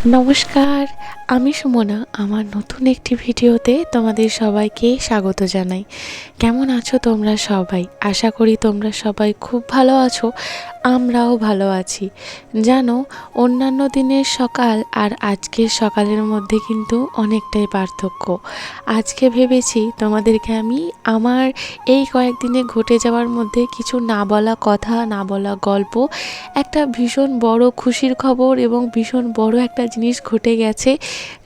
নমস্কার, আমি সুমনা। আমার নতুন একটি ভিডিওতে তোমাদের সবাইকে স্বাগত জানাই। কেমন আছো তোমরা সবাই? আশা করি তোমরা সবাই খুব ভালো আছো। আমরাও ভালো আছি। জানো, অন্যান্য দিনের সকাল আর আজকের সকালের মধ্যে কিন্তু অনেকটাই পার্থক্য। আজকে ভেবেছি তোমাদেরকে আমি আমার এই কয়েকদিনে ঘটে যাওয়ার মধ্যে কিছু না বলা কথা, না বলা গল্প, একটা ভীষণ বড় খুশির খবর এবং ভীষণ বড় একটা জিনিস ঘটে গেছে,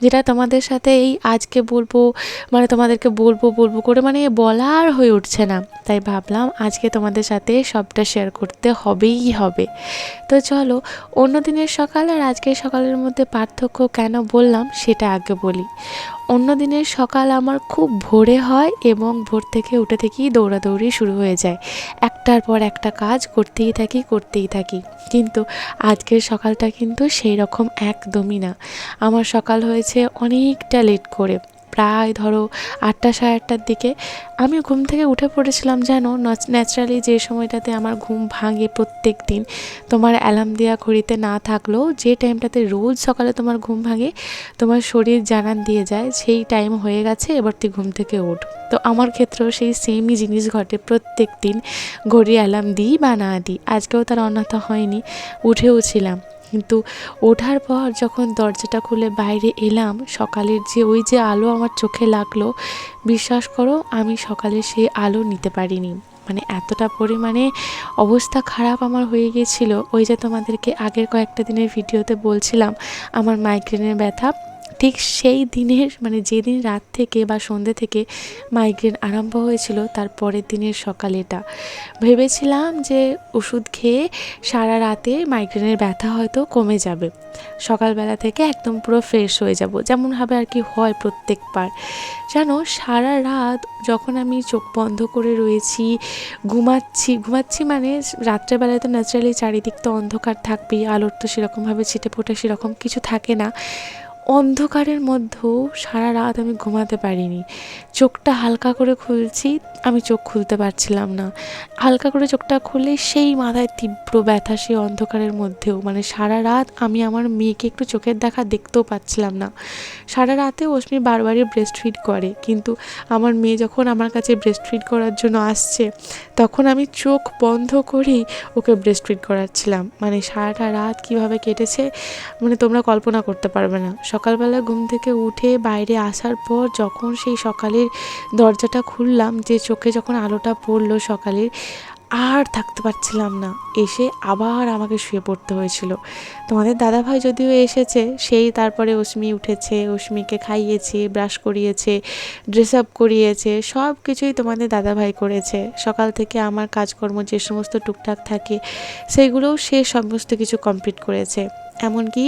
যেটা তোমাদের সাথে এই আজকে বলবো, তোমাদেরকে বলবো বলবো করে বলার হয়ে উঠছে না। তাই ভাবলাম আজকে তোমাদের সাথে সবটা শেয়ার করতে হবেই হবে। তো চলো, অন্য দিনের সকাল আর আজকের সকালের মধ্যে পার্থক্য কেন বললাম সেটা আগে বলি। অন্য দিনের সকাল আমার খুব ভোরে হয় এবং ভোর থেকে উঠে থেকেই দৌড়াদৌড়ি শুরু হয়ে যায়, একটার পর একটা কাজ করতেই থাকি। কিন্তু আজকের সকালটা কিন্তু সেই রকম একদমই না। আমার সকাল হয়েছে অনেকটা লেট করে, প্রায় ধরো 8টা সাড়ে 8টার দিকে। আমি ঘুম থেকে উঠে পড়েছিলাম জানো। ন্যাচারালি যে সময়টাতে আমার ঘুম ভাঙে প্রত্যেক দিন, তোমার অ্যালার্ম দেওয়া ঘড়িতে না থাকলেও যে টাইমটাতে রোজ সকালে তোমার ঘুম ভাঙে, তোমার শরীর জানান দিয়ে যায় সেই টাইম হয়ে গেছে, এবার তুই ঘুম থেকে ওঠ। তো আমার ক্ষেত্রেও সেই সেমই জিনিস ঘটে প্রত্যেক দিন, ঘড়ি অ্যালার্ম দিই বা না দিই। আজকেও তার অন্যথা হয়নি, উঠেওছিলাম। কিন্তু ওঠার পর যখন দরজাটা খুলে বাইরে এলাম, সকালের যে আলো আমার চোখে লাগলো, বিশ্বাস করো আমি সকালে সেই আলো নিতে পারিনি। এতটা পরিমাণে অবস্থা খারাপ আমার হয়ে গিয়েছিল। ওই যে তোমাদেরকে আগের কয়েকটা দিনের ভিডিওতে বলছিলাম আমার মাইগ্রেনের ব্যথা, ঠিক সেই দিনের যেদিন রাত থেকে বা সন্ধ্যে থেকে মাইগ্রেন আরম্ভ হয়েছিল, তার পরের দিনের সকালে এটা ভেবেছিলাম যে ওষুধ খেয়ে সারা রাতে মাইগ্রেনের ব্যথা হয়তো কমে যাবে, সকালবেলা থেকে একদম পুরো ফ্রেশ হয়ে যাব, যেমনভাবে আর কি হয় প্রত্যেকবার। জানো, সারা রাত যখন আমি চোখ বন্ধ করে রয়েছি, ঘুমাচ্ছি রাত্রেবেলায় তো ন্যাচারালি চারিদিক তো অন্ধকার থাকবেই, আলোর তো সেরকমভাবে ছিটেফোঁটা সেরকম কিছু থাকে না। অন্ধকারের মধ্যেও সারা রাত আমি ঘুমাতে পারিনি। চোখটা হালকা করে খুলছি, আমি চোখ খুলতে পারছিলাম না। হালকা করে চোখটা খুলে সেই মাথায় তীব্র ব্যথা, সেই অন্ধকারের মধ্যেও। সারা রাত আমি আমার মেয়েকে একটু চোখের দেখা দেখতেও পাচ্ছিলাম না। সারা রাতে অশ্মি বারবারই ব্রেস্ট ফিড করে, কিন্তু আমার মেয়ে যখন আমার কাছে ব্রেস্ট ফিড করার জন্য আসছে, তখন আমি চোখ বন্ধ করেই ওকে ব্রেস্ট ফিড করাচ্ছিলাম। সারাটা রাত কীভাবে কেটেছে তোমরা কল্পনা করতে পারবে না। সকালবেলা ঘুম থেকে উঠে বাইরে আসার পর যখন সেই সকালের দরজাটা খুললাম, যে চোখে যখন আলোটা পড়লো সকালের, আর থাকতে পারছিলাম না। এসে আবার আমাকে শুয়ে পড়তে হয়েছিল। তোমাদের দাদাভাই যদিও এসেছে, সেই তারপরে অশ্মি উঠেছে, অশ্মিকে খাইয়েছে, ব্রাশ করিয়েছে, ড্রেস আপ করিয়েছে, সব কিছুই তোমাদের দাদাভাই করেছে। সকাল থেকে আমার কাজকর্ম যে সমস্ত টুকটাক থাকে সেগুলোও সে সমস্ত কিছু কমপ্লিট করেছে। এমনকি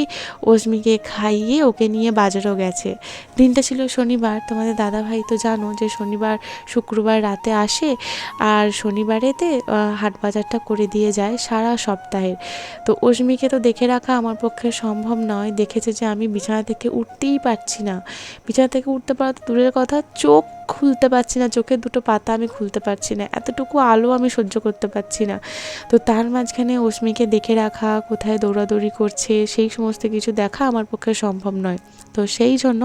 অশ্মিকে খাইয়ে ওকে নিয়ে বাজারও গেছে। দিনটা ছিল শনিবার। তোমাদের দাদাভাই তো জানো যে শনিবার শুক্রবার রাতে আসে, আর শনিবারেতে হাট বাজারটা করে দিয়ে যায় সারা সপ্তাহের। তো অশ্মিকে তো দেখে রাখা আমার পক্ষে সম্ভব নয়। দেখেছে যে আমি বিছানা থেকে উঠতেই পারছি না, বিছানা থেকে উঠতে পারা তো দূরের কথা, চোখ খুলতে পারছি না, চোখের দুটো পাতা আমি খুলতে পারছি না, এতটুকু আলো আমি সহ্য করতে পারছি না। তো তার মাঝখানে অশ্মিকে দেখে রাখা, কোথায় দৌড়াদৌড়ি করছে সেই সমস্ত কিছু দেখা আমার পক্ষে সম্ভব নয়। তো সেই জন্য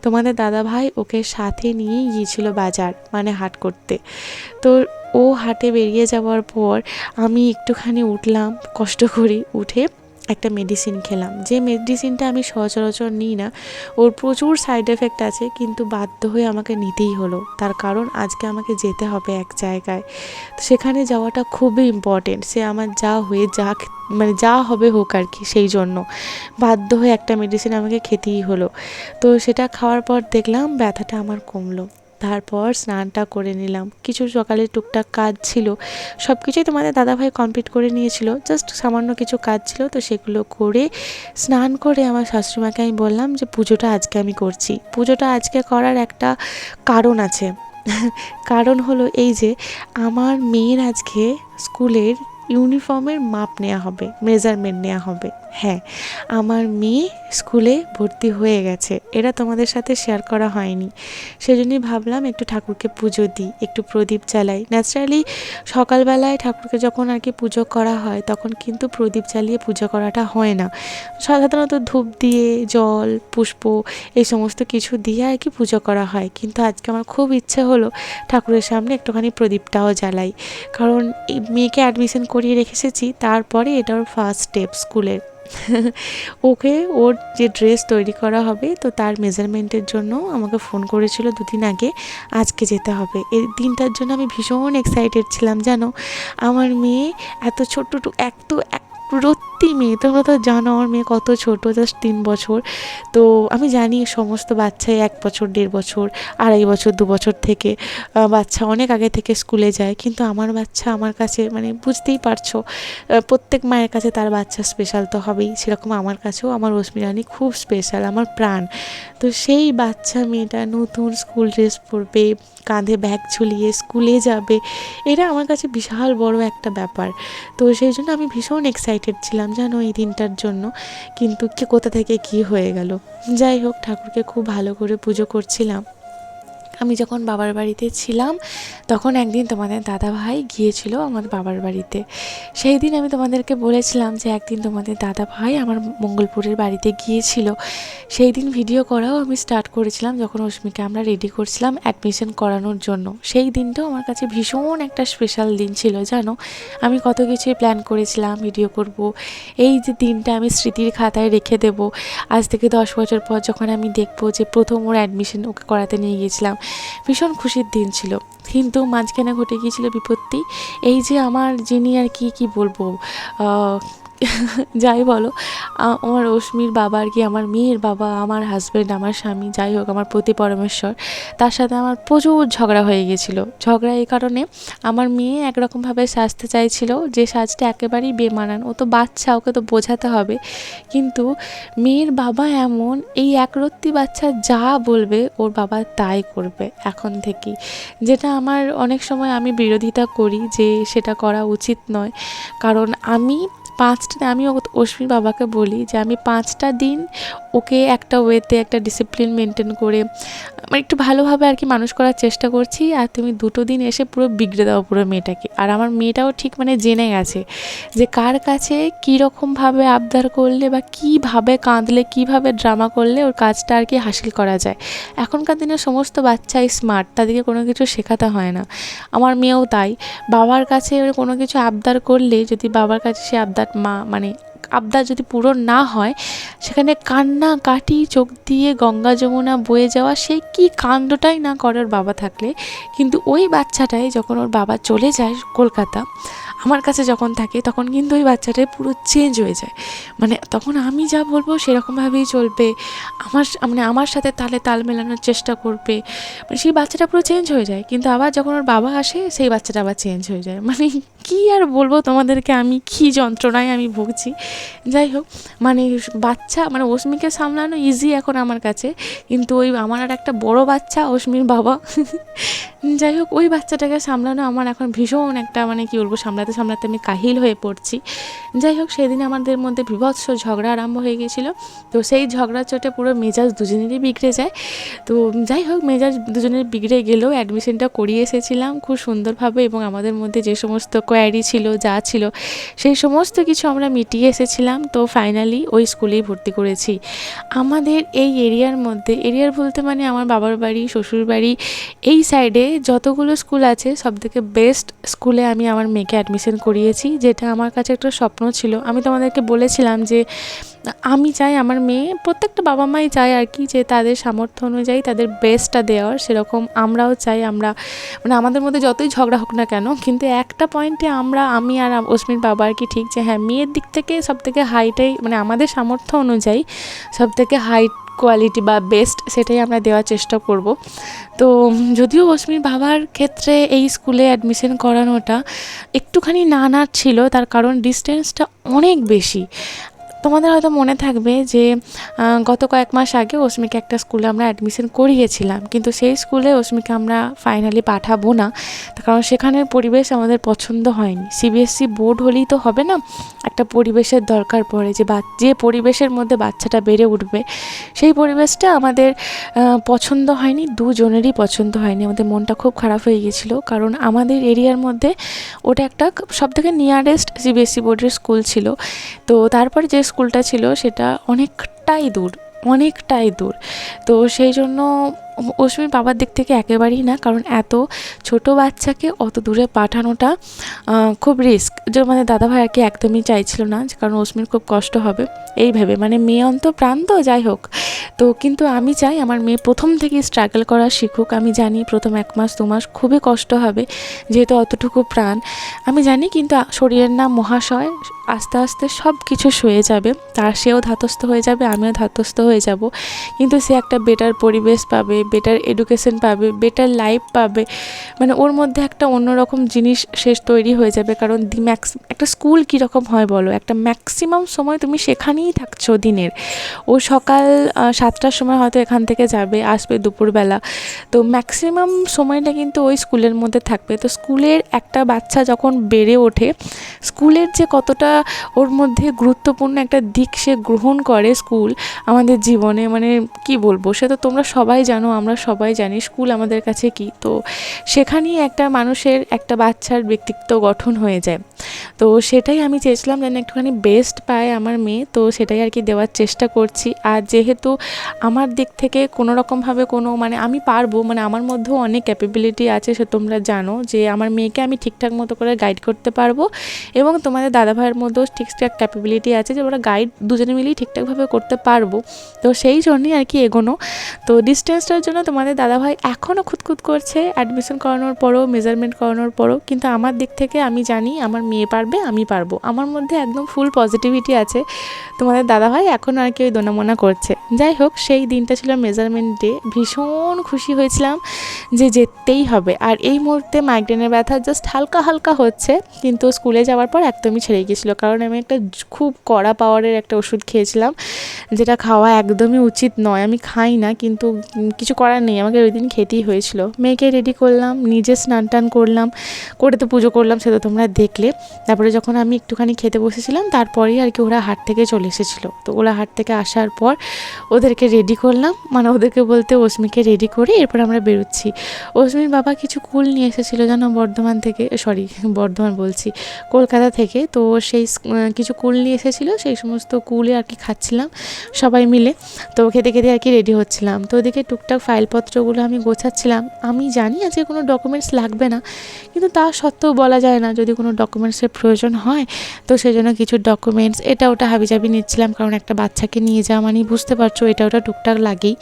তোমাদের দাদাভাই ওকে সাথে নিয়ে গিয়েছিল বাজার, হাট করতে। তো ও হাটে বেরিয়ে যাওয়ার পর আমি একটুখানি উঠলাম, কষ্ট করে উঠে একটা মেডিসিন খেলাম, যে মেডিসিনটা আমি সচরাচর নিই না। ওর প্রচুর সাইড এফেক্ট আছে, কিন্তু বাধ্য হয়ে আমাকে নিতেই হলো। তার কারণ আজকে আমাকে যেতে হবে এক জায়গায়। তো সেখানে যাওয়াটা খুবই ইম্পর্টেন্ট। সে আমার যা হয়ে যা হবে হোক আর কি, সেই জন্য বাধ্য হয়ে একটা মেডিসিন আমাকে খেতেই হলো। তো সেটা খাওয়ার পর দেখলাম ব্যথাটা আমার কমলো। তারপর স্নানটা করে নিলাম। কিছু সকালে টুকটাক কাজ ছিল, সব কিছুই তোমাদের দাদাভাই কমপ্লিট করে নিয়েছিল, জাস্ট সামান্য কিছু কাজ ছিল। তো সেগুলো করে স্নান করে আমার শাশুড়িমাকে আমি বললাম যে পুজোটা আজকে আমি করছি। পুজোটা আজকে করার একটা কারণ আছে। কারণ হলো এই যে আমার মেয়ের আজকে স্কুলের ইউনিফর্মের মাপ নেওয়া হবে, মেজারমেন্ট নেওয়া হবে। হ্যাঁ, আমার মেয়ে স্কুলে ভর্তি হয়ে গেছে। এটা তোমাদের সাথে শেয়ার করা হয়নি, সেজন্যই ভাবলাম একটু ঠাকুরকে পুজো দিই, একটু প্রদীপ জ্বালাই। ন্যাচারালি সকালবেলায় ঠাকুরকে যখন আর কি পুজো করা হয় তখন কিন্তু প্রদীপ জ্বালিয়ে পুজো করাটা হয় না, সাধারণত ধূপ দিয়ে জল পুষ্প এই সমস্ত কিছু দিয়ে আর কি পুজো করা হয়। কিন্তু আজকে আমার খুব ইচ্ছে হলো ঠাকুরের সামনে একটুখানি প্রদীপটাও জ্বালাই, কারণ এই মেয়েকে অ্যাডমিশন করিয়ে রেখে এসেছি, তারপরে এটা ওর ফার্স্ট স্টেপ স্কুলের। ওকে ওর যে ড্রেস তৈরি করা হবে তো তার মেজারমেন্টের জন্য আমাকে ফোন করেছিল দুদিন আগে, আজকে যেতে হবে। এই দিনটার জন্য আমি ভীষণ এক্সাইটেড ছিলাম জানো। আমার মেয়ে এত ছোট্ট রত্তি মেয়ে, তোমরা তো জানো আমার মেয়ে কত ছোট, জাস্ট 3 বছর। তো আমি জানি সমস্ত বাচ্চাই 1 বছর 1.5 বছর 2.5 বছর 2 বছর থেকে বাচ্চা অনেক আগে থেকে স্কুলে যায়, কিন্তু আমার বাচ্চা আমার কাছে মানে বুঝতেই পারছো, প্রত্যেক মায়ের কাছে তার বাচ্চা স্পেশাল তো হবেই, সেরকম আমার কাছেও আমার রশ্মি রানী খুব স্পেশাল, আমার প্রাণ। তো সেই বাচ্চা মেয়েটা নতুন স্কুল ড্রেস পরবে, কাঁধে ব্যাগ ঝুলিয়ে স্কুলে যাবে, এটা আমার কাছে বিশাল বড় একটা ব্যাপার। তো সেই জন্য আমি ভীষণ এক্সাইটেড ছিলাম জানো এই দিনটার জন্য, কিন্তু কোথা থেকে কী হয়ে গেল। যাই হোক, ঠাকুরকে খুব ভালো করে পুজো করছিলাম। আমি যখন বাবার বাড়িতে ছিলাম তখন একদিন তোমাদের দাদাভাই গিয়েছিল আমাদের বাবার বাড়িতে। সেই দিন আমি তোমাদেরকে বলেছিলাম যে একদিন তোমাদের দাদাভাই আমার মঙ্গলপুরের বাড়িতে গিয়েছিল। সেই দিন ভিডিও করাও আমি স্টার্ট করেছিলাম যখন অস্মিকে আমরা রেডি করছিলাম অ্যাডমিশন করানোর জন্য। সেই দিনটাও আমার কাছে ভীষণ একটা স্পেশাল দিন ছিল জানো। আমি কত কিছুই প্ল্যান করেছিলাম ভিডিও করব, এই যে দিনটা আমি স্মৃতির খাতায় রেখে দেব। আজ থেকে 10 বছর পর যখন আমি দেখব যে প্রথম ওর অ্যাডমিশন ওকে করাতে নিয়ে গিয়েছিলাম, ভীষণ খুশির দিন ছিল। কিন্তু মাঝখানে ঘটে গিয়েছিল বিপত্তি। এই যে আমার যিনি আর কি বলবো, যাই বলো, আমার অস্মির বাবা আর কি, আমার মেয়ের বাবা, আমার হাজব্যান্ড, আমার স্বামী, যাই হোক আমার পতি পরমেশ্বর, তার সাথে আমার প্রচুর ঝগড়া হয়ে গেছিলো। ঝগড়া এই কারণে, আমার মেয়ে একরকমভাবে সাজতে চাইছিল যে সাজটা একেবারেই বেমানান, ও তো বাচ্চা, ওকে তো বোঝাতে হবে। কিন্তু মেয়ের বাবা এমন, এই একরত্তি বাচ্চা যা বলবে ওর বাবা তাই করবে এখন থেকেই, যেটা আমার অনেক সময় আমি বিরোধিতা করি যে সেটা করা উচিত নয়। কারণ আমি অশ্মির বাবাকে বলি যে আমি 5টা দিন ওকে একটা ওয়েতে একটা ডিসিপ্লিন মেনটেন করে মানে একটু ভালোভাবে আর কি মানুষ করার চেষ্টা করছি, আর তুমি 2টো দিন এসে পুরো বিগড়ে দাও পুরো মেয়েটাকে। আর আমার মেয়েটাও ঠিক মানে জেনে গেছে যে কার কাছে কীরকমভাবে আবদার করলে বা কীভাবে কাঁদলে, কীভাবে ড্রামা করলে ওর কাজটা আর কি হাসিল করা যায়। এখনকার দিনে সমস্ত বাচ্চাই স্মার্ট, তাদেরকে কোনো কিছু শেখাতে হয় না। আমার মেয়েও তাই, বাবার কাছে কোনো কিছু আবদার করলে যদি বাবার কাছে সে আবদার যদি পূরণ না হয়, সেখানে কান্নাকাটি, চোখ দিয়ে গঙ্গা যমুনা বয়ে যাওয়া, সেই কী কাণ্ডটাই না করে ওর বাবা থাকলে। কিন্তু ওই বাচ্চাটাই যখন ওর বাবা চলে যায় কলকাতা, আমার কাছে যখন থাকে তখন কিন্তু ওই বাচ্চাটাই পুরো চেঞ্জ হয়ে যায়। মানে তখন আমি যা বলবো সেরকমভাবেই চলবে, আমার সাথে তাল মেলানোর চেষ্টা করবে, মানে সেই বাচ্চাটা পুরো চেঞ্জ হয়ে যায়। কিন্তু আবার যখন ওর বাবা আসে সেই বাচ্চাটা আবার চেঞ্জ হয়ে যায়। মানে কী আর বলবো তোমাদেরকে, আমি কী যন্ত্রণায় আমি ভুগছি। যাই হোক, অস্মিকে সামলানো ইজি এখন আমার কাছে, কিন্তু ওই আমার আর একটা বড় বাচ্চা অস্মির বাবা, যাই হোক ওই বাচ্চাটাকে সামলানো আমার এখন ভীষণ একটা কি বলবো, সামলাতে আমি কাহিল হয়ে পড়ছি। যাই হোক, সেদিন আমাদের মধ্যে বীভৎস ঝগড়া আরম্ভ হয়ে গেছিলো। তো সেই ঝগড়ার চোটে পুরো মেজাজ দুজনেরই বিগড়ে যায়। তো যাই হোক, মেজাজ দুজনের বিগড়ে গেলেও অ্যাডমিশনটা করিয়ে এসেছিলাম খুব সুন্দরভাবে, এবং আমাদের মধ্যে যে সমস্ত কোয়ারি ছিল যা ছিল সেই সমস্ত কিছু আমরা মিটিয়ে এসেছিলাম। তো ফাইনালি ওই স্কুলেই ভর্তি করেছি। আমাদের এই এরিয়ার বলতে আমার বাবার বাড়ি, শ্বশুর বাড়ি, এই সাইডে যতগুলো স্কুল আছে সবথেকে বেস্ট স্কুলে আমি আমার মেয়েকে অ্যাডমিশন করিয়েছি, যেটা আমার কাছে একটা স্বপ্ন ছিল। আমি তোমাদেরকে বলেছিলাম যে আমি চাই আমার মেয়ে, প্রত্যেকটা বাবা মাই চায় আর কি, যে তাদের সামর্থ্য অনুযায়ী তাদের বেস্টটা দেওয়ার, সেরকম আমরাও চাই। আমাদের মধ্যে যতই ঝগড়া হোক না কেন, কিন্তু একটা পয়েন্টে আমি আর অস্মির বাবা আর কি ঠিক, যে হ্যাঁ মেয়ের দিক থেকে সবথেকে হাইটাই আমাদের সামর্থ্য অনুযায়ী সবথেকে হাই কোয়ালিটি বা বেস্ট সেটাই আমরা দেওয়ার চেষ্টা করব। তো যদিও অস্মির বাবার ক্ষেত্রে এই স্কুলে অ্যাডমিশন করানোটা একটুখানি না ছিল, তার কারণ ডিস্টেন্সটা অনেক বেশি। তোমাদের হয়তো মনে থাকবে যে গত কয়েক মাস আগে অস্মিকে একটা স্কুলে আমরা অ্যাডমিশন করিয়েছিলাম, কিন্তু সেই স্কুলে অস্মিকে আমরা ফাইনালি পাঠাবো না, তার কারণ সেখানের পরিবেশ আমাদের পছন্দ হয়নি। সিবিএসসি বোর্ড হলেই তো হবে না, একটা পরিবেশের দরকার পড়ে, যে পরিবেশের মধ্যে বাচ্চাটা বেড়ে উঠবে সেই পরিবেশটা আমাদের পছন্দ হয়নি, দুজনেরই পছন্দ হয়নি। আমাদের মনটা খুব খারাপ হয়ে গিয়েছিল, কারণ আমাদের এরিয়ার মধ্যে ওটা একটা সবথেকে নিয়ারেস্ট সিবিএসসি বোর্ডের স্কুল ছিল। তো তারপরে যে স্কুলটা ছিল সেটা অনেকটাই দূর। তো সেই জন্য অশ্মির বাবার দিক থেকে একেবারেই না, কারণ এত ছোট বাচ্চাকে অত দূরে পাঠানোটা খুব রিস্ক, যে মানে দাদাভাই আর কি একদমই চাইছিল না, কারণ অশ্মির খুব কষ্ট হবে এই ভেবে, মানে মেয়ে প্রান্ত যাই হোক। তো কিন্তু আমি চাই আমার মেয়ে প্রথম থেকেই স্ট্রাগল করা শিখুক। আমি জানি প্রথম 1 মাস 2 মাস খুবই কষ্ট হবে, যেহেতু অতটুকু প্রাণ আমি জানি, কিন্তু শরীরের নাম মহাশয়, আস্তে আস্তে সব কিছু সয়ে যাবে, সেও ধাতস্থ হয়ে যাবে, আমিও ধাতস্থ হয়ে যাব, কিন্তু সে একটা বেটার পরিবেশ পাবে, বেটার এডুকেশন পাবে, বেটার লাইফ পাবে, মানে ওর মধ্যে একটা অন্যরকম জিনিস শেষ তৈরি হয়ে যাবে। কারণ একটা স্কুল কীরকম হয় বলো, একটা ম্যাক্সিমাম সময় তুমি সেখানেই থাকছো দিনের। ও সকাল 7টার সময় হয়তো এখান থেকে যাবে, আসবে দুপুরবেলা, তো ম্যাক্সিমাম সময়টা কিন্তু ওই স্কুলের মধ্যে থাকবে। তো স্কুলের একটা বাচ্চা যখন বেড়ে ওঠে, স্কুলের যে কতটা ওর মধ্যে গুরুত্বপূর্ণ একটা দিক সে গ্রহণ করে স্কুল আমাদের জীবনে, মানে কি বলবো, সে তো তোমরা সবাই জানো, আমরা সবাই জানি স্কুল আমাদের কাছে কি। তো সেখানেই একটা মানুষের, একটা বাচ্চার ব্যক্তিত্ব গঠন হয়ে যায়। তো সেটাই আমি চেয়েছিলাম যেন একটুখানি বেস্ট পায় আমার মেয়ে, তো সেটাই আর কি দেওয়ার চেষ্টা করছি। আর যেহেতু আমার দিক থেকে কোনো রকমভাবে মানে আমি পারবো, মানে আমার মধ্যেও অনেক ক্যাপাবিলিটি আছে, সে তোমরা জানো যে আমার মেয়েকে আমি ঠিকঠাক মতো করে গাইড করতে পারবো, এবং তোমাদের দাদাভাইয়ের মধ্যেও ঠিকঠাক ক্যাপাবিলিটি আছে যে ওরা গাইড দুজনে মিলেই ঠিকঠাকভাবে করতে পারবো। তো সেই জন্যই আর কি এগোনো। তো ডিস্টেন্সটার জন্য তোমাদের দাদাভাই এখনও খুঁতখুত করছে, অ্যাডমিশন করানোর পরও, মেজারমেন্ট করানোর পরও, কিন্তু আমার দিক থেকে আমি জানি আমার মেয়ে পারবে, আমি পারবো, আমার মধ্যে একদম ফুল পজিটিভিটি আছে। তোমাদের দাদাভাই এখন আর কি ওই দোনামোনা করছে। যাই হোক, সেই দিনটা ছিল মেজারমেন্ট ডে, ভীষণ খুশি হয়েছিলাম যে যেতেই হবে। আর এই মুহূর্তে মাইগ্রেনের ব্যথা জাস্ট হালকা হালকা হচ্ছে, কিন্তু স্কুলে যাওয়ার পর একদমই ছেড়ে গিয়েছিলো, কারণ আমি একটা খুব কড়া পাওয়ারের একটা ওষুধ খেয়েছিলাম, যেটা খাওয়া একদমই উচিত নয়, আমি খাই না, কিন্তু কিছু করার নেই, আমাকে ওই দিন খেতেই হয়েছিল। মেয়েকে রেডি করলাম, নিজে স্নান টান করলাম, করে তো পুজো করলাম, সেটা তোমরা দেখলে। তারপরে যখন আমি একটুখানি খেতে বসেছিলাম, তারপরেই আর কি ওরা হাট থেকে চলে এসেছিলো। তো ওরা হাট থেকে আসার পর ওদেরকে রেডি করলাম, মানে ওদেরকে বলতে অস্মিকে রেডি করে এরপর আমরা বেরোচ্ছি। অস্মির বাবা কিছু কুল নিয়ে এসেছিলো জানো, বর্ধমান বলছি, কলকাতা থেকে। তো সেই কিছু কুল নিয়ে এসেছিলো, সেই সমস্ত কুলে আর কি খাচ্ছিলাম সবাই মিলে। তো খেতে খেতে আর কি রেডি হচ্ছিলাম। তো ওদিকে টুকটাক ফাইলপত্রগুলো আমি গোছাচ্ছিলাম। আমি জানি আজকে কোনো ডকুমেন্টস লাগবে না, কিন্তু তা সত্ত্বেও বলা যায় না, যদি কোনো ডকুমেন্টসের প্রয়োজন হয়, তো সেই জন্য কিছু ডকুমেন্টস এটা ওটা হাবিজাবি নিচ্ছিলাম, কারণ একটা বাচ্চাকে নিয়ে যাওয়া মানে বুঝতে পারছো এটা ওটা টুকটাক লাগেই।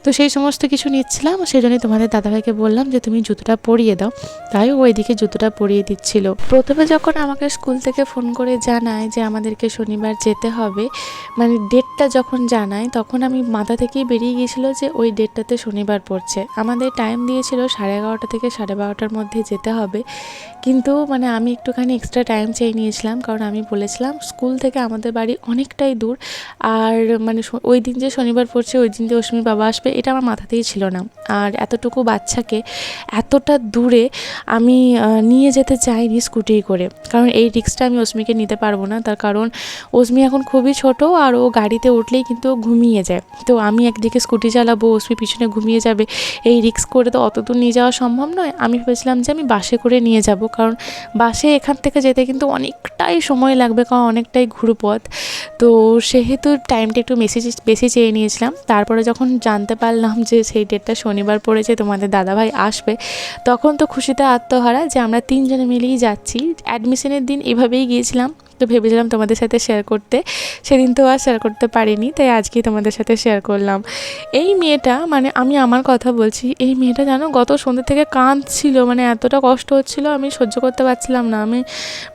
তো সেই সমস্ত কিছু নিচ্ছিলাম, সেই জন্যই তোমাদের দাদাভাইকে বললাম যে তুমি জুতোটা পরিয়ে দাও, তাই ওইদিকে জুতোটা পরিয়ে দিচ্ছিল। প্রথমে যখন আমাকে স্কুল থেকে ফোন করে জানায় যে আমাদেরকে শনিবার যেতে হবে, মানে ডেটটা যখন জানায়, তখন আমি মাথা থেকেই বেরিয়ে গিয়েছিলো যে ওই ডেটটাতে শনিবার পড়ছে। আমাদের টাইম দিয়েছিল 11:30 থেকে 12:30 মধ্যে যেতে হবে, কিন্তু মানে আমি একটুখানি এক্সট্রা টাইম চেয়ে নিয়েছিলাম, কারণ আমি বলেছিলাম স্কুল থেকে আমাদের বাড়ি অনেকটাই দূর, আর মানে ওই দিন যে শনিবার পড়ছে ওই দিন যে অস্মির বাবা আসবে এটা আমার মাথাতেই ছিল না। আর এতটুকু বাচ্চাকে এতটা দূরে আমি নিয়ে যেতে চাইনি স্কুটি করে, কারণ এই রিস্কটা আমি অস্মিকে নিতে পারবো না, তার কারণ অস্মি এখন খুবই ছোট, আর ও গাড়িতে উঠলেই কিন্তু ঘুমিয়ে যায়। তো আমি একদিকে স্কুটি চালাবো, অস্মি পিছনে ঘুমিয়ে যাবে, এই রিস্ক করে তো অত দূর নিয়ে যাওয়া সম্ভব নয়। আমি ভেবেছিলাম যে আমি বাসে করে নিয়ে যাব, কারণ বাসে এখান থেকে যেতে কিন্তু অনেকটাই সময় লাগবে, কারণ অনেকটাই ঘুরু পথ। তো সেহেতু টাইমটা একটু বেশি চেয়ে নিয়েছিলাম। তারপরে যখন জানতে পারলাম যে সেই ডেটটা শনিবার পড়েছে, তোমাদের দাদাভাই আসবে, তখন তো খুশিতে আত্মহারা যে আমরা 3 জনে মিলেই যাচ্ছি। অ্যাডমিশনের দিন এভাবেই গিয়েছিলাম, তো ভেবেছিলাম তোমাদের সাথে শেয়ার করতে, সেদিন তো আর শেয়ার করতে পারিনি, তাই আজকেই তোমাদের সাথে শেয়ার করলাম। এই মেয়েটা, মানে আমি আমার কথা বলছি, এই মেয়েটা জানো গত সন্ধ্যে থেকে কাঁদছিল, মানে এতটা কষ্ট হচ্ছিল আমি সহ্য করতে পারছিলাম না, আমি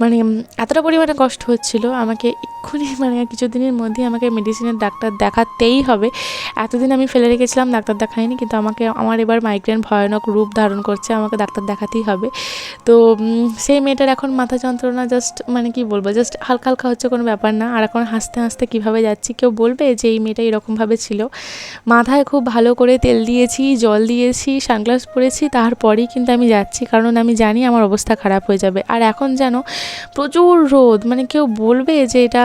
মানে এতটা পরিমাণে কষ্ট হচ্ছিল আমাকে এক্ষুনি, মানে কিছুদিনের মধ্যেই আমাকে মেডিসিনের ডাক্তার দেখাতেই হবে। এতদিন আমি ফেলে রেখেছিলাম, ডাক্তার দেখাইনি, কিন্তু আমার এবার মাইগ্রেন ভয়ানক রূপ ধারণ করছে, আমাকে ডাক্তার দেখাতেই হবে। তো সেই মেয়েটার এখন মাথা যন্ত্রণা জাস্ট, মানে কি বলবো, জাস্ট হালকা হালকা হচ্ছে, কোনো ব্যাপার না। আর এখন হাসতে হাসতে কীভাবে যাচ্ছি, কেউ বলবে যে এই মেয়েটা এরকমভাবে ছিল? মাথায় খুব ভালো করে তেল দিয়েছি, জল দিয়েছি, সানগ্লাস পরেছি, তারপরেই কিন্তু আমি যাচ্ছি, কারণ আমি জানি আমার অবস্থা খারাপ হয়ে যাবে। আর এখন যেন প্রচুর রোদ, মানে কেউ বলবে যে এটা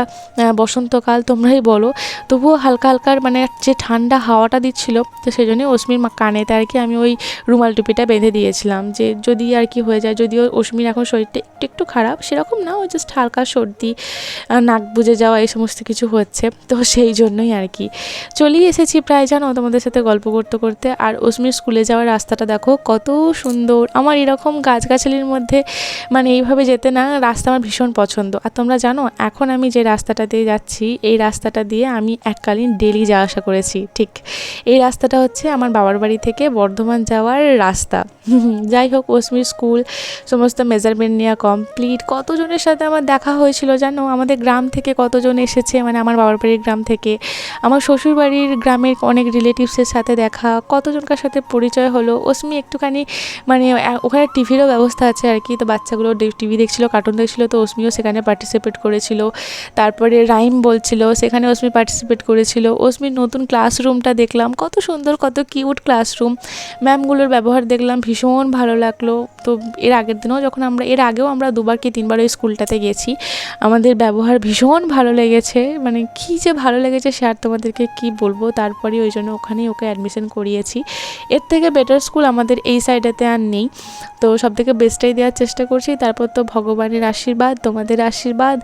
বসন্তকাল, তোমরাই বলো, তবুও হালকা হালকার মানে যে ঠান্ডা হাওয়াটা দিচ্ছিল, তো সেই জন্যই অস্মির কানেতে আর কি আমি ওই রুমাল টুপিটা বেঁধে দিয়েছিলাম, যে যদি আর কি হয়ে যায়। যদিও অস্মির এখন শরীরটা একটু একটু খারাপ, সেরকম না, ওই জাস্ট হালকা সর্দি, নাক বুজে যাওয়া, এই সমস্ত কিছু হচ্ছে, তো সেই জন্যই আর কি চলেই এসেছি প্রায়, জানো, তোমাদের সাথে গল্প করতে করতে। আর অস্মির স্কুলে যাওয়ার রাস্তাটা দেখো কত সুন্দর। আমার এরকম গাছগাছালির মধ্যে মানে এইভাবে যেতে না রাস্তা আমার ভীষণ পছন্দ। আর তোমরা জানো এখন আমি যে রাস্তাটা দিয়ে যাচ্ছি, এই রাস্তাটা দিয়ে আমি এককালীন ডেলি যাওয়া আসা করেছি। ঠিক এই রাস্তাটা হচ্ছে আমার বাবার বাড়ি থেকে বর্ধমান যাওয়ার রাস্তা। যাই হোক, অস্মির স্কুল সমস্ত মেজারমেন্ট নেওয়া কমপ্লিট। কতজনের সাথে আমার দেখা হয়েছিল জানো, আমাদের গ্রাম থেকে কতজন এসেছে, মানে আমার বাবার বাড়ির গ্রাম থেকে, আমার শ্বশুরবাড়ির গ্রামের অনেক রিলেটিভসের সাথে দেখা, কতজনকার সাথে পরিচয় হলো। অস্মি একটুখানি মানে ওখানে টিভিরও ব্যবস্থা আছে আর কি, তো বাচ্চাগুলো টিভি দেখছিলো, কার্টুন দেখছিলো, তো অস্মিও সেখানে পার্টিসিপেট করেছিল। তারপরে রাইম বলছিল, সেখানে অস্মি পার্টিসিপেট করেছিল। অস্মির নতুন ক্লাসরুমটা দেখলাম, কত সুন্দর, কত কিউট ক্লাসরুম। ম্যামগুলোর ব্যবহার দেখলাম, ভীষণ ভালো লাগলো। তো এর আগের দিনও যখন এর আগেও আমরা 2বার কি 3বার ওই স্কুলটাতে গেছি, আমাদের ব্যবহার ভীষণ ভালো লেগেছে, মানে কী যে ভালো লেগেছে সে আর তোমাদেরকে কী বলবো। তারপরে ওই জন্য ওখানেই ওকে অ্যাডমিশন করিয়েছি। এর থেকে বেটার স্কুল আমাদের এই সাইডেতে আর নেই, তো সব থেকে বেস্টটাই দেওয়ার চেষ্টা করছি। তারপর তো ভগবানের আশীর্বাদ, তোমাদের আশীর্বাদ,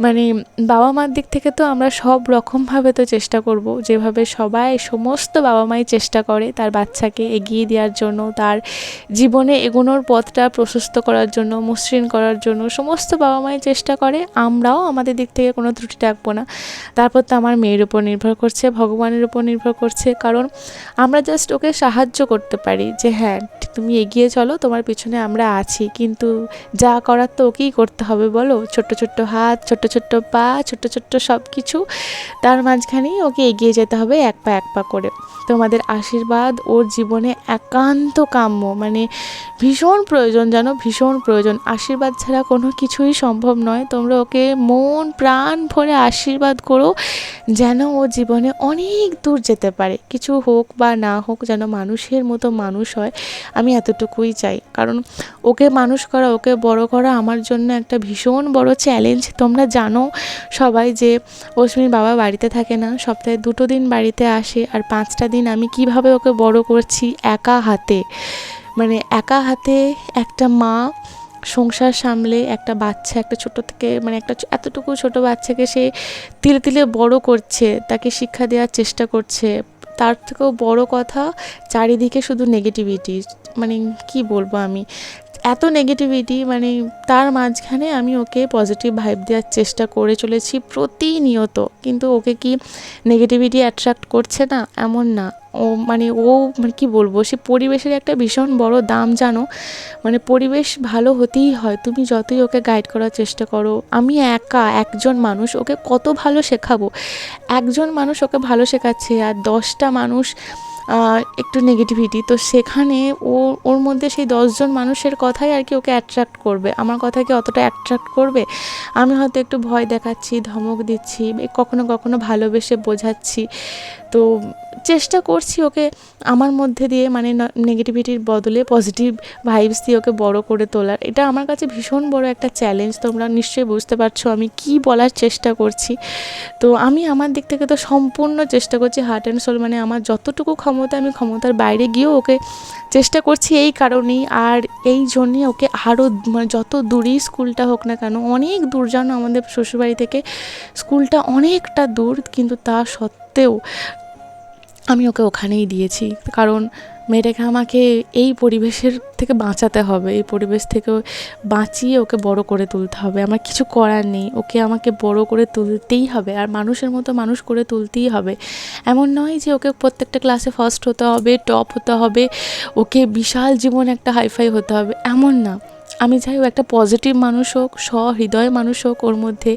মানে বাবা মার দিক থেকে তো আমরা সব রকমভাবে তো চেষ্টা করব, যেভাবে সমস্ত বাবা মাই চেষ্টা করে তার বাচ্চাকে এগিয়ে দেওয়ার জন্য, তার জীবনে এগোনোর পথটা প্রশস্ত করার জন্য, মসৃণ করার জন্য সমস্ত বাবা মাই চেষ্টা করে। আমরাও আমাদের দিক থেকে কোনো ত্রুটি রাখবো না। তারপর তো আমার মেয়ের উপর নির্ভর করছে, ভগবানের উপর নির্ভর করছে, কারণ আমরা জাস্ট ওকে সাহায্য করতে পারি যে হ্যাঁ তুমি এগিয়ে চলো, তোমার পিছনে আমরা আছি, কিন্তু যা করার তো ওকেই করতে হবে, বলো। ছোট্ট ছোট্ট হাত, ছোট্ট ছোট্ট পা, ছোট্ট ছোট্ট সব কিছু, তার মাঝখানেই ওকে এগিয়ে যেতে হবে এক পা এক পা করে। তোমাদের আশীর্বাদ ওর জীবনে একান্ত কাম্য, মানে ভীষণ প্রয়োজন, জানো, ভীষণ প্রয়োজন। আশীর্বাদ ছাড়া কোনো কিছুই সম্ভব নয়। তোমরা ওকে মন প্রাণ ভরে আশীর্বাদ করো, যেন ও জীবনে অনেক দূর যেতে পারে, কিছু হোক বা না হোক, যেন মানুষের মতো মানুষ হয়। আমি এতটুকুই চাই, কারণ ওকে মানুষ করা, ওকে বড় করা আমার জন্য একটা ভীষণ বড় চ্যালেঞ্জ। তোমরা জানো সবাই যে অস্মির বাবা বাড়িতে থাকে না, সপ্তাহে 2 দিন বাড়িতে আসে, আর 5টা দিন আমি কিভাবে ওকে বড় করছি একা হাতে, মানে একা হাতে একটা মা সংসার সামলে একটা বাচ্চা, একটা ছোট থেকে মানে একটা এতটুকু ছোট বাচ্চাকে সে তিলে তিলে বড় করছে, তাকে শিক্ষা দেওয়ার চেষ্টা করছে। তার থেকেও বড় কথা, চারিদিকে শুধু নেগেটিভিটি, মানে কি বলবো আমি, এত নেগেটিভিটি, মানে তার মাঝখানে আমি ওকে পজিটিভ ভাইব দেওয়ার চেষ্টা করে চলেছি প্রতিনিয়ত, কিন্তু ওকে কি নেগেটিভিটি অ্যাট্রাক্ট করছে না এমন না। ও মানে কী বলবো, সে পরিবেশের একটা ভীষণ বড় দাম, জানো, মানে পরিবেশ ভালো হতেই হয়, তুমি যতই ওকে গাইড করার চেষ্টা করো। আমি একজন মানুষ ওকে কত ভালো শেখাবো, একজন মানুষ ওকে ভালো শেখাচ্ছে আর 10টা মানুষ একটু নেগেটিভিটি, তো সেখানে ওর মধ্যে সেই 10জন মানুষের কথাই আর কি ওকে অ্যাট্রাক্ট করবে, আমার কথাকে অতটা অ্যাট্রাক্ট করবে? আমি হয়তো একটু ভয় দেখাচ্ছি, ধমক দিচ্ছি, কখনো কখনো ভালোবেসে বোঝাচ্ছি, তো চেষ্টা করছি ওকে আমার মধ্যে দিয়ে, মানে নেগেটিভিটির বদলে পজিটিভ ভাইবস দিয়ে ওকে বড় করে তোলার। এটা আমার কাছে ভীষণ বড় একটা চ্যালেঞ্জ, তোমরা নিশ্চয়ই বুঝতে পারছো আমি কি বলার চেষ্টা করছি। তো আমি আমার দিক থেকে তো সম্পূর্ণ চেষ্টা করছি, হার্ট অ্যান্ড সোল, মানে আমার যতটুকু ক্ষমতা, আমি ক্ষমতার বাইরে গিয়েও ওকে চেষ্টা করছি এই কারণেই। আর এই জন্যই ওকে আরও মানে যত দূরেই স্কুলটা হোক না কেন, অনেক দূর, জানো, আমাদের শ্বশুরবাড়ি থেকে স্কুলটা অনেকটা দূর, কিন্তু তা সত্ত্বেও আমি ওকে ওখানেই দিয়েছি, কারণ মেয়েটাকে আমাকে এই পরিবেশের থেকে বাঁচাতে হবে, এই পরিবেশ থেকে বাঁচিয়ে ওকে বড় করে তুলতে হবে। আমার কিছু করার নেই, ওকে আমাকে বড় করে তুলতেই হবে, আর মানুষের মতো মানুষ করে তুলতেই হবে। এমন নয় যে ওকে প্রত্যেকটা ক্লাসে ফার্স্ট হতে হবে, টপ হতে হবে, ওকে বিশাল জীবন একটা হাইফাই হতে হবে, এমন না। আমি চাই ও একটা পজিটিভ মানুষ হোক, সহৃদয় মানুষ হোক, ওর মধ্যে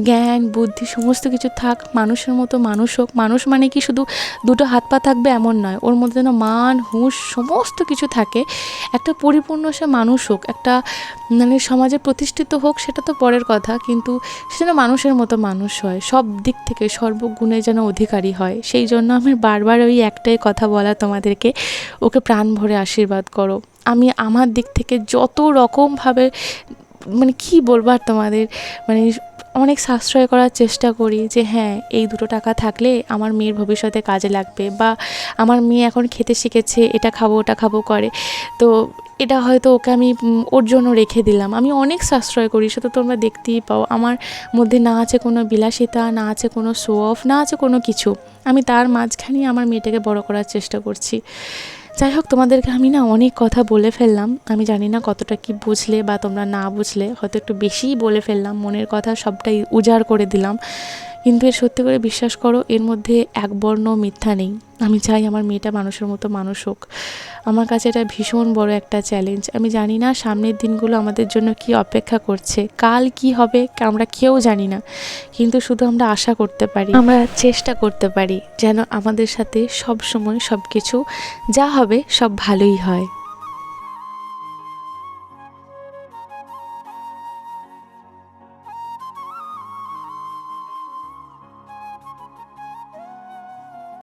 জ্ঞান বুদ্ধি সমস্ত কিছু থাক, মানুষের মতো মানুষ হোক। মানুষ মানে কি শুধু দুটো হাত পা থাকবে এমন নয়, ওর মধ্যে যেন মান হুঁশ সমস্ত কিছু থাকে। একটা পরিপূর্ণ সে মানুষ হোক, একটা মানে সমাজে প্রতিষ্ঠিত হোক সেটা তো পরের কথা, কিন্তু সে যেন মানুষের মতো মানুষ হয়, সব দিক থেকে সর্বগুণে যেন অধিকারী হয়। সেই জন্য আমি বারবার ওই একটাই কথা বলা তোমাদেরকে, ওকে প্রাণ ভরে আশীর্বাদ করো। আমি আমার দিক থেকে যত রকমভাবে মানে কি বলবো আর তোমাদের, মানে অনেক সাশ্রয় করার চেষ্টা করি যে হ্যাঁ এই 2 টাকা থাকলে আমার মেয়ের ভবিষ্যতে কাজে লাগবে, বা আমার মেয়ে এখন খেতে শিখেছে, এটা খাবো ওটা খাবো করে, তো এটা হয়তো ওকে আমি ওর জন্য রেখে দিলাম। আমি অনেক সাশ্রয় করি, সেটা তোমরা দেখতেই পাও। আমার মধ্যে না আছে কোনো বিলাসিতা, না আছে কোনো শো অফ, না আছে কোনো কিছু। আমি তার মাঝখানেই আমার মেয়েটাকে বড় করার চেষ্টা করছি। যাই হোক, তোমাদেরকে আমি না অনেক কথা বলে ফেললাম, আমি জানি না কতটা কি বুঝলে বা তোমরা না বুঝলে, হয়তো একটু বেশিই বলে ফেললাম, মনের কথা সবটাই উজাড় করে দিলাম। কিন্তু এর সত্যি করে বিশ্বাস করো, এর মধ্যে এক বর্ণ মিথ্যা নেই। আমি চাই আমার মেয়েটা মানুষের মতো মানুষ হোক। আমার কাছে এটা ভীষণ বড় একটা চ্যালেঞ্জ। আমি জানি না সামনের দিনগুলো আমাদের জন্য কি অপেক্ষা করছে, কাল কি হবে আমরা কেউ জানি না, কিন্তু শুধু আমরা আশা করতে পারি, আমরা চেষ্টা করতে পারি যেন আমাদের সাথে সব সময় সব কিছু যা হবে সব ভালোই হয়।